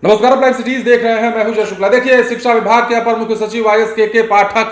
नमस्कार, आप live cities देख रहे हैं। मैं हूं जय शुक्ला। देखिए, शिक्षा विभाग के अपर मुख्य सचिव आईएएस के पाठक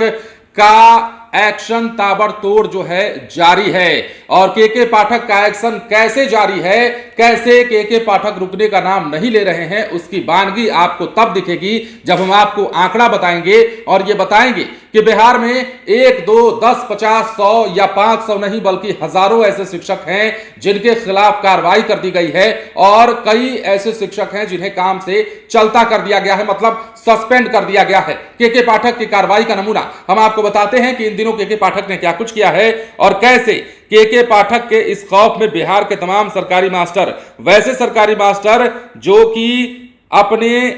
का एक्शन ताबड़तोड़ जो है जारी है। और के पाठक का एक्शन कैसे जारी है, कैसे के पाठक रुकने का नाम नहीं ले रहे हैं, उसकी वानगी आपको तब दिखेगी जब हम आपको आंकड़ा बताएंगे और ये बताएंगे कि बिहार में 1, 2, 10, 50, 100 या 500 नहीं बल्कि हजारों ऐसे शिक्षक हैं जिनके खिलाफ कार्रवाई कर दी गई है और कई ऐसे शिक्षक हैं जिन्हें काम से चलता कर दिया गया है, मतलब सस्पेंड कर दिया गया है। के पाठक की कार्रवाई का नमूना हम आपको बताते हैं कि इन दिनों के पाठक ने क्या कुछ किया है और कैसे के पाठक के इस खौफ में बिहार के तमाम सरकारी मास्टर, वैसे सरकारी मास्टर जो कि अपने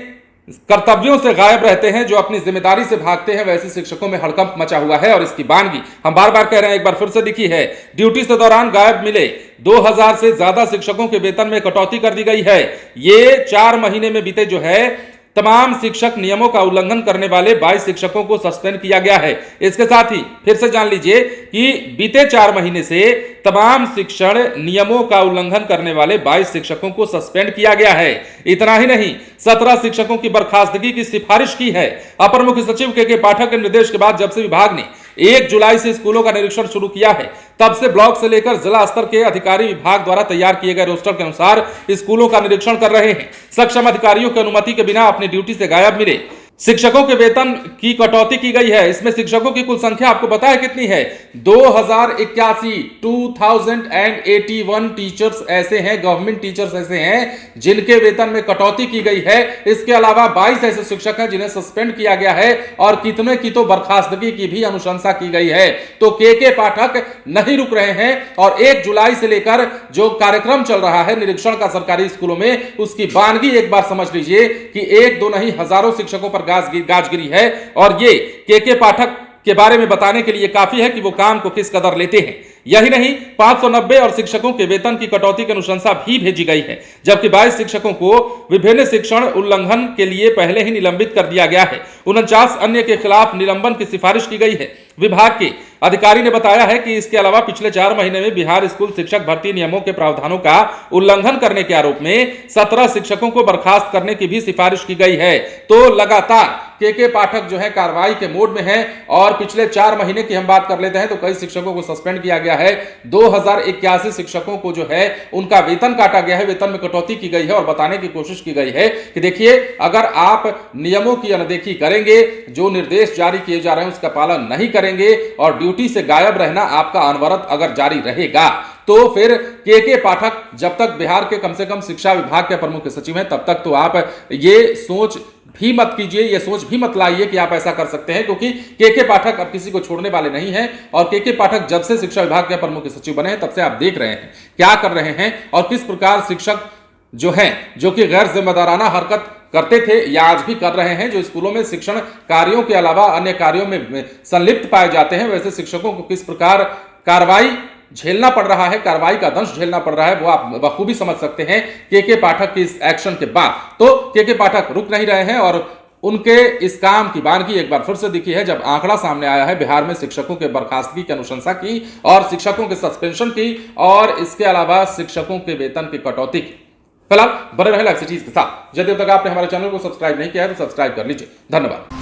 कर्तव्यों से गायब रहते हैं, जो अपनी जिम्मेदारी से भागते हैं, वैसे शिक्षकों में हड़कंप मचा हुआ है। और इसकी वानगी हम बार बार कह रहे हैं, एक बार फिर से दिखी है। ड्यूटी से दौरान गायब मिले 2000 से ज्यादा शिक्षकों के वेतन में कटौती कर दी गई है। ये 4 महीने में बीते जो है तमाम शिक्षक नियमों का उल्लंघन करने वाले 22 शिक्षकों को सस्पेंड किया गया है। इसके साथ ही फिर से जान लीजिए कि बीते 4 महीने से तमाम शिक्षण नियमों का उल्लंघन करने वाले 22 शिक्षकों को सस्पेंड किया गया है। इतना ही नहीं, 17 शिक्षकों की बर्खास्तगी की सिफारिश की है। अपर मुख्य सचिव के पाठक के निर्देश के बाद जब से विभाग ने 1 जुलाई से स्कूलों का निरीक्षण शुरू किया है, तब से ब्लॉक से लेकर जिला स्तर के अधिकारी विभाग द्वारा तैयार किए गए रोस्टर के अनुसार स्कूलों का निरीक्षण कर रहे हैं। सक्षम अधिकारियों की अनुमति के बिना अपनी ड्यूटी से गायब मिले शिक्षकों के वेतन की कटौती की गई है। इसमें शिक्षकों की कुल संख्या आपको पता है कितनी है? 2081 टीचर्स ऐसे हैं, गवर्नमेंट टीचर्स ऐसे हैं जिनके वेतन में कटौती की गई है। इसके अलावा 22 ऐसे शिक्षक हैं जिन्हें सस्पेंड किया गया है और कितने की तो बर्खास्तगी की भी अनुशंसा की गई है। तो के पाठक नहीं रुक रहे हैं और 1 जुलाई से लेकर जो कार्यक्रम चल रहा है निरीक्षण का सरकारी स्कूलों में, उसकी वानगी एक बार समझ लीजिए कि 1, 2 नहीं हजारों शिक्षकों पर गाज गिरी है। और ये के पाठक के बारे में बताने के लिए काफी है कि वो काम को किस कदर लेते हैं। यही नहीं, 590 और शिक्षकों के वेतन की कटौती की अनुशंसा भी भेजी गई है, जबकि 22 शिक्षकों को विभिन्न शिक्षण उल्लंघन के लिए पहले ही निलंबित कर दिया गया है। 49 अन्य के खिलाफ निलंबन की सिफारिश की गई है। विभाग के अधिकारी ने बताया है कि इसके अलावा पिछले 4 महीने में बिहार स्कूल शिक्षक भर्ती नियमों के प्रावधानों का उल्लंघन करने के आरोप में 17 शिक्षकों को बर्खास्त करने की भी सिफारिश की गई है। तो लगातार के पाठक जो है कार्रवाई के मोड में है और पिछले 4 महीने की हम बात कर लेते हैं तो कई शिक्षकों को सस्पेंड किया गया है। 2081 शिक्षकों को जो है उनका वेतन काटा गया है, वेतन में कटौती की गई है और बताने की कोशिश की गई है कि देखिए, अगर आप नियमों की अनदेखी करेंगे, जो निर्देश जारी किए जा रहे हैं उसका पालन नहीं करेंगे और ड्यूटी से गायब रहना आपका अनवरत अगर जारी रहेगा, तो फिर के पाठक जब तक बिहार के कम से कम शिक्षा विभाग के प्रमुख सचिव हैं, तब तक तो आप ये सोच भी मत कीजिए, ये सोच भी मत लाइए कि आप ऐसा कर सकते हैं, क्योंकि के पाठक अब किसी को छोड़ने वाले नहीं हैं। और के पाठक जब से शिक्षा विभाग के प्रमुख सचिव बने हैं, तब से आप देख रहे हैं क्या कर रहे हैं और किस प्रकार शिक्षक जो हैं, जो कि गैर जिम्मेदाराना हरकत करते थे या आज भी कर रहे हैं, जो स्कूलों में शिक्षण कार्यों के अलावा अन्य कार्यों में संलिप्त पाए जाते हैं, वैसे शिक्षकों को किस प्रकार कार्रवाई झेलना पड़ रहा है, कार्रवाई का दंश झेलना पड़ रहा है, वो आप बखूबी समझ सकते हैं के पाठक के इस एक्शन के बाद। तो के पाठक रुक नहीं रहे हैं और उनके इस काम की वानगी एक बार फिर से दिखी है जब आंकड़ा सामने आया है बिहार में शिक्षकों के बर्खास्तगी की अनुशंसा की और शिक्षकों के सस्पेंशन की और इसके अलावा शिक्षकों के वेतन की कटौती की। फिलहाल बने रहे लाइव सिटीज के साथ। यदि अब तक आपने हमारे चैनल को सब्सक्राइब नहीं किया है तो सब्सक्राइब कर लीजिए। धन्यवाद।